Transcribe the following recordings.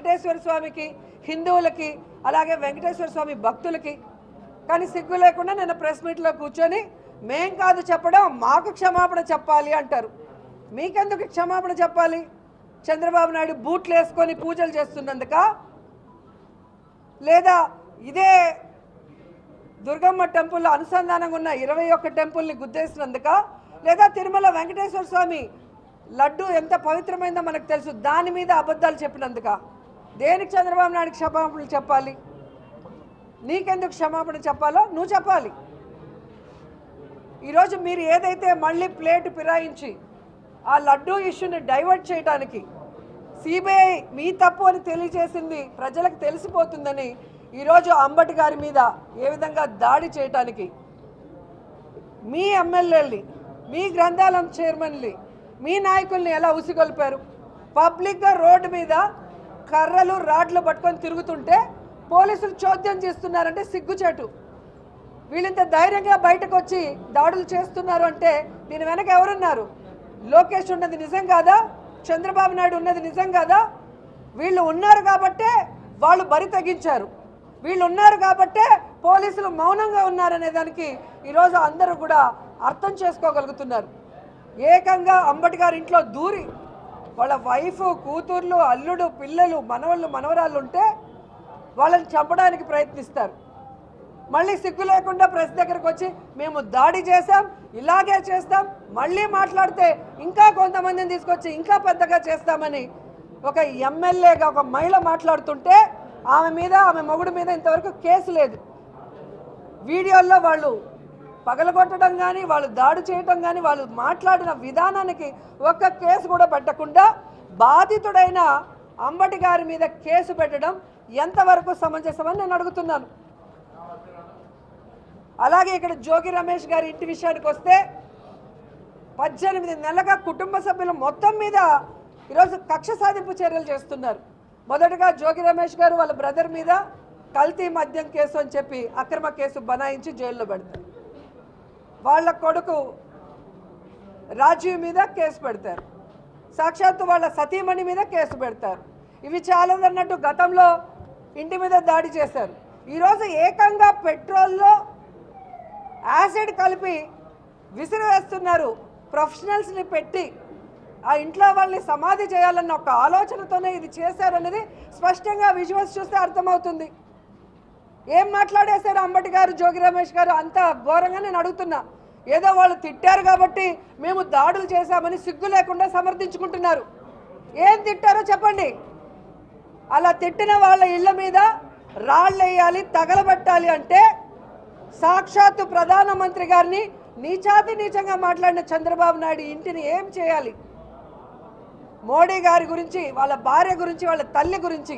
వెంకటేశ్వర స్వామికి, హిందువులకి, అలాగే వెంకటేశ్వర స్వామి భక్తులకి. కానీ సిగ్గు లేకుండా నిన్న ప్రెస్ మీట్లో కూర్చొని మేం కాదు చెప్పడం, మాకు క్షమాపణ చెప్పాలి అంటారు. మీకెందుకు క్షమాపణ చెప్పాలి? చంద్రబాబు నాయుడు బూట్లు వేసుకొని పూజలు చేస్తున్నందుక, లేదా ఇదే దుర్గమ్మ టెంపుల్ అనుసంధానంగా ఉన్న 21 టెంపుల్ని గుద్దేసినందుక, లేదా తిరుమల వెంకటేశ్వర స్వామి లడ్డు ఎంత పవిత్రమైందో మనకు తెలుసు, దాని మీద అబద్ధాలు చెప్పినందుక? దేనికి చంద్రబాబు నాయుడు క్షమాపణలు చెప్పాలి? నీకెందుకు క్షమాపణ చెప్పాలో నువ్వు చెప్పాలి. ఈరోజు మీరు ఏదైతే మళ్ళీ ప్లేట్ ఫిరాయించి ఆ లడ్డూ ఇష్యూని డైవర్ట్ చేయడానికి సిబిఐ మీ తప్పు అని తెలియజేసింది ప్రజలకు తెలిసిపోతుందని ఈరోజు అంబటి గారి మీద ఏ విధంగా దాడి చేయడానికి మీ ఎమ్మెల్యేల్ని, మీ గ్రంథాలయం చైర్మన్ని, మీ నాయకుల్ని ఎలా ఉసిగొల్పారు? పబ్లిక్గా రోడ్డు మీద కర్రలు రాడ్లు పట్టుకొని తిరుగుతుంటే పోలీసులు చోద్యం చేస్తున్నారంటే సిగ్గుచేటు. వీళ్ళంత ధైర్యంగా బయటకు వచ్చి దాడులు చేస్తున్నారు అంటే దీని వెనక ఎవరున్నారు? లోకేష్ ఉన్నది నిజం కాదా? చంద్రబాబు నాయుడు ఉన్నది నిజం కాదా? వీళ్ళు ఉన్నారు కాబట్టే వాళ్ళు బరి తెగించారు, వీళ్ళు ఉన్నారు కాబట్టే పోలీసులు మౌనంగా ఉన్నారనే దానికి ఈరోజు అందరూ కూడా అర్థం చేసుకోగలుగుతున్నారు. ఏకంగా అంబటి గారి ఇంట్లో దూరి వాళ్ళ వైఫ్, కూతుర్లు, అల్లుడు, పిల్లలు, మనవళ్ళు, మనవరాళ్ళు ఉంటే వాళ్ళని చంపడానికి ప్రయత్నిస్తారు. మళ్ళీ సిగ్గు లేకుండా ప్రెస్ దగ్గరకు వచ్చి మేము దాడి చేశాం, ఇలాగే చేస్తాం, మళ్ళీ మాట్లాడితే ఇంకా కొంతమందిని తీసుకొచ్చి ఇంకా పెద్దగా చేస్తామని ఒక ఎమ్మెల్యేగా ఒక మహిళ మాట్లాడుతుంటే ఆమె మీద, ఆమె మొగుడు మీద ఇంతవరకు కేసు లేదు. వీడియోల్లో వాళ్ళు పగలగొట్టడం కానీ, వాళ్ళు దాడి చేయడం కానీ, వాళ్ళు మాట్లాడిన విధానానికి ఒక్క కేసు కూడా పెట్టకుండా బాధితుడైన అంబటి గారి మీద కేసు పెట్టడం ఎంతవరకు సమంజసమని నేను అడుగుతున్నాను. అలాగే ఇక్కడ జోగి రమేష్ గారి ఇంటి విషయానికి వస్తే 18 నెలలుగా కుటుంబ సభ్యులు మొత్తం మీద ఈరోజు కక్ష సాధింపు చర్యలు చేస్తున్నారు. మొదటగా జోగి రమేష్ గారు వాళ్ళ బ్రదర్ మీద కల్తీ మద్యం కేసు అని చెప్పి అక్రమ కేసు బనాయించి జైల్లో పెడతారు. వాళ్ళ కొడుకు రాజీవ్ మీద కేసు పెడతారు. సాక్షాత్తు వాళ్ళ సతీమణి మీద కేసు పెడతారు. ఇవి చాలదన్నట్టు గతంలో ఇంటి మీద దాడి చేశారు. ఈరోజు ఏకంగా పెట్రోల్లో యాసిడ్ కలిపి విసిరివేస్తున్నారు. ప్రొఫెషనల్స్ని పెట్టి ఆ ఇంట్లో వాళ్ళని సమాధి చేయాలన్న ఒక ఆలోచనతోనే ఇది చేశారనేది స్పష్టంగా విజువల్స్ చూస్తే అర్థమవుతుంది. ఏం మాట్లాడేశారు అంబటి గారు, జోగి రమేష్ గారు అంత ఘోరంగా నేను అడుగుతున్నా. ఏదో వాళ్ళు తిట్టారు కాబట్టి మేము దాడులు చేశామని సిగ్గు లేకుండా సమర్థించుకుంటున్నారు. ఏం తిట్టారో చెప్పండి. అలా తిట్టిన వాళ్ళ ఇళ్ళ మీద రాళ్ళు వేయాలి, తగలబెట్టాలి అంటే సాక్షాత్తు ప్రధానమంత్రి గారిని నీచాతి నీచంగా మాట్లాడిన చంద్రబాబు నాయుడు ఇంటిని ఏం చేయాలి? మోడీ గారి గురించి, వాళ్ళ భార్య గురించి, వాళ్ళ తల్లి గురించి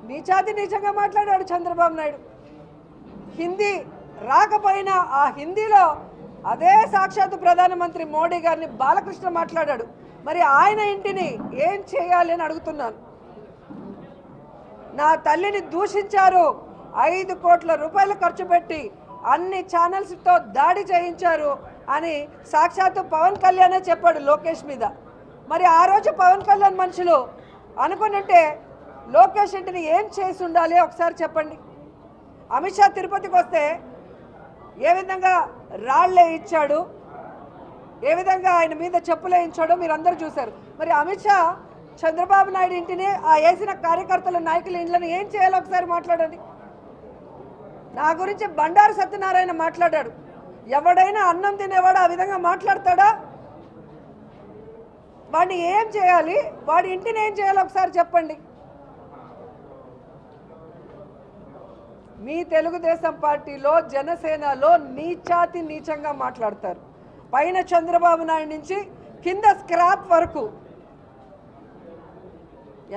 నీచాతి నీచంగా మాట్లాడాడు చంద్రబాబు నాయుడు. హిందీ రాకపోయినా ఆ హిందీలో అదే సాక్షాత్తు ప్రధానమంత్రి మోడీ గారిని బాలకృష్ణ మాట్లాడాడు. మరి ఆయన ఇంటిని ఏం చేయాలి అని అడుగుతున్నాను. నా తల్లిని దూషించారు, 5 కోట్ల రూపాయలు ఖర్చు పెట్టి అన్ని ఛానల్స్తో దాడి చేయించారు అని సాక్షాత్తు పవన్ కళ్యాణే చెప్పాడు లోకేష్ మీద. మరి ఆ రోజు పవన్ కళ్యాణ్ మనుషులు అనుకున్నట్టే లోకేష్ ఇంటిని ఏం చేసి ఉండాలి ఒకసారి చెప్పండి. అమిత్ షా తిరుపతికి వస్తే ఏ విధంగా రాళ్లే ఇచ్చాడు, ఏ విధంగా ఆయన మీద చెప్పులే ఇచ్చాడో మీరు అందరూ చూశారు. మరి అమిత్ షా చంద్రబాబు నాయుడు ఇంటిని, ఆ వేసిన కార్యకర్తల నాయకుల ఇంట్లను ఏం చేయాలో ఒకసారి మాట్లాడండి. నా గురించి బండారు సత్యనారాయణ మాట్లాడాడు. ఎవడైనా అన్నం తినేవాడు ఆ విధంగా మాట్లాడతాడా? వాడిని ఏం చేయాలి, వాడి ఇంటిని ఏం చేయాలో ఒకసారి చెప్పండి. మీ తెలుగుదేశం పార్టీలో, జనసేనలో నీచాతి నీచంగా మాట్లాడతారు. పైన చంద్రబాబు నాయుడు నుంచి కింద స్క్రాప్ వరకు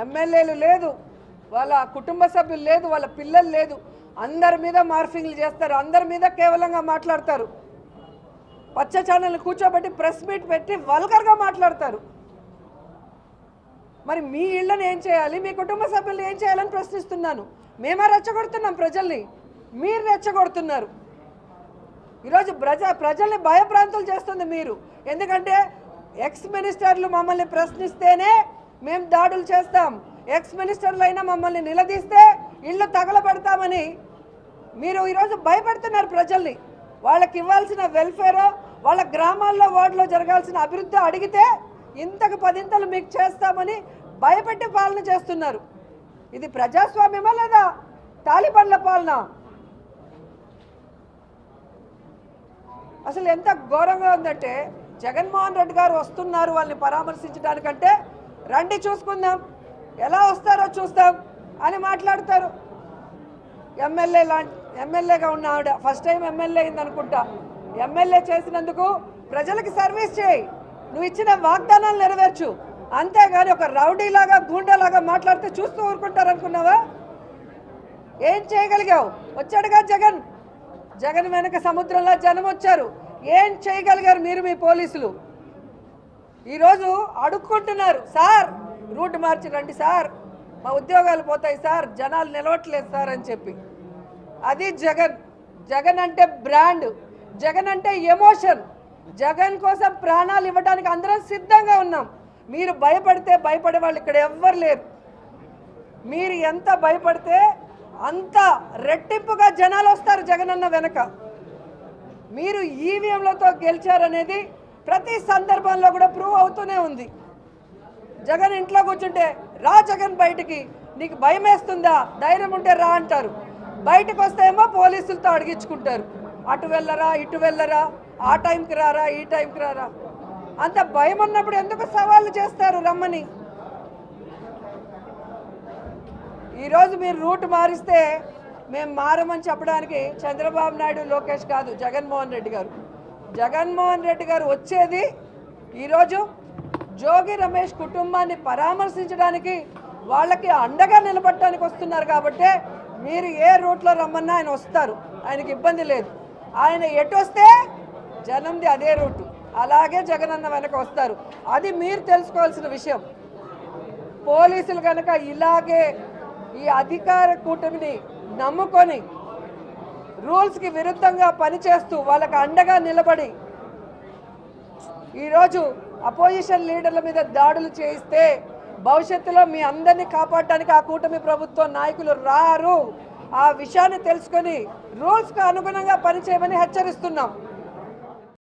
ఎమ్మెల్యేలు లేదు, వాళ్ళ కుటుంబ సభ్యులు లేదు, వాళ్ళ పిల్లలు లేదు, అందరి మీద మార్ఫింగ్లు చేస్తారు, అందరి మీద కేవలంగా మాట్లాడతారు. పచ్చ ఛానల్ని కూర్చోబెట్టి ప్రెస్ మీట్ పెట్టి వల్గర్గా మాట్లాడతారు. మరి మీ ఇళ్ళని ఏం చేయాలి, మీ కుటుంబ సభ్యులను ఏం చేయాలని ప్రశ్నిస్తున్నాను. మేమే రెచ్చగొడుతున్నాం ప్రజల్ని, మీరు రెచ్చగొడుతున్నారు. ఈరోజు ప్రజల్ని భయభ్రాంతులు చేస్తుంది మీరు. ఎందుకంటే ఎక్స్ మినిస్టర్లు మమ్మల్ని ప్రశ్నిస్తేనే మేము దాడులు చేస్తాం, ఎక్స్ మినిస్టర్లైనా మమ్మల్ని నిలదీస్తే ఇళ్ళు తగలబెడతామని మీరు ఈరోజు భయపెడుతున్నారు ప్రజల్ని. వాళ్ళకి ఇవ్వాల్సిన వెల్ఫేరో వాళ్ళ గ్రామాల్లో వార్డులో జరగాల్సిన అభివృద్ధి అడిగితే ఇంతకు 10 మీకు చేస్తామని భయపెట్టి పాలన చేస్తున్నారు. ఇది ప్రజాస్వామ్యమా లేదా తాలిబాన్ల పాలన? అసలు ఎంత ఘోరంగా ఉందంటే జగన్మోహన్ రెడ్డి గారు వస్తున్నారు వాళ్ళని పరామర్శించడానికంటే రండి చూసుకుందాం, ఎలా వస్తారో చూస్తాం అని మాట్లాడతారు. ఎమ్మెల్యేగా ఉన్న ఆవిడ ఫస్ట్ టైం ఎమ్మెల్యే అయింది అనుకుంటా. ఎమ్మెల్యే చేసినందుకు ప్రజలకి సర్వీస్ చేయి, నువ్వు ఇచ్చిన వాగ్దానాలు నెరవేర్చు, అంతేగాని ఒక రౌడీలాగా గూండాలాగా మాట్లాడితే చూస్తూ ఊరుకుంటారు అనుకున్నావా? ఏం చేయగలిగావు? వచ్చాడుగా జగన్, జగన్ వెనక సముద్రంలో జనం వచ్చారు. ఏం చేయగలిగారు మీరు మీ పోలీసులు? ఈరోజు అడుక్కుంటున్నారు, సార్ రూట్ మార్చి రండి సార్, మా ఉద్యోగాలు పోతాయి సార్, జనాలు నిలవట్లేదు సార్ అని చెప్పి. అది జగన్. జగన్ అంటే బ్రాండ్, జగన్ అంటే ఎమోషన్. జగన్ కోసం ప్రాణాలు ఇవ్వడానికి అందరం సిద్ధంగా ఉన్నాం. మీరు భయపడితే భయపడే వాళ్ళు ఇక్కడ ఎవ్వరు లేరు. మీరు ఎంత భయపడితే అంత రెట్టింపుగా జనాలు వస్తారు జగనన్న వెనక. మీరు ఈవీఎంలతో గెలిచారనేది ప్రతి సందర్భంలో కూడా ప్రూవ్ అవుతూనే ఉంది. జగన్ ఇంట్లో కూర్చుంటే రా జగన్ బయటికి, నీకు భయం వేస్తుందా, ధైర్యం ఉంటే రా అంటారు. బయటకు వస్తేమో పోలీసులతో అడిగించుకుంటారు, అటు వెళ్ళరా ఇటు వెళ్ళరా, ఆ టైంకి రారా ఈ టైంకి రారా. అంత భయం ఉన్నప్పుడు ఎందుకు సవాళ్ళు చేస్తారు రమ్మని? ఈరోజు మీరు రూట్ మారిస్తే మేము మారమని చెప్పడానికి చంద్రబాబు నాయుడు లోకేష్ కాదు, జగన్మోహన్ రెడ్డి గారు. జగన్మోహన్ రెడ్డి గారు వచ్చేది ఈరోజు జోగి రమేష్ కుటుంబాన్ని పరామర్శించడానికి, వాళ్ళకి అండగా నిలబడటానికి వస్తున్నారు. కాబట్టి మీరు ఏ రూట్లో రమ్మన్నా ఆయన వస్తారు, ఆయనకి ఇబ్బంది లేదు. ఆయన ఎటు వస్తే జనంది అదే రూటు, అలాగే జగనన్న వెనక వస్తారు. అది మీరు తెలుసుకోవాల్సిన విషయం. పోలీసులు కనుక ఇలాగే ఈ అధికార కూటమిని నమ్ముకొని రూల్స్కి విరుద్ధంగా పనిచేస్తూ వాళ్ళకి అండగా నిలబడి ఈరోజు అపోజిషన్ లీడర్ల మీద దాడులు చేయిస్తే భవిష్యత్తులో మీ అందరినీ కాపాడటానికి ఆ కూటమి ప్రభుత్వం నాయకులు రారు. ఆ విషయాన్ని తెలుసుకొని రూల్స్కి అనుగుణంగా పనిచేయమని హెచ్చరిస్తున్నాం.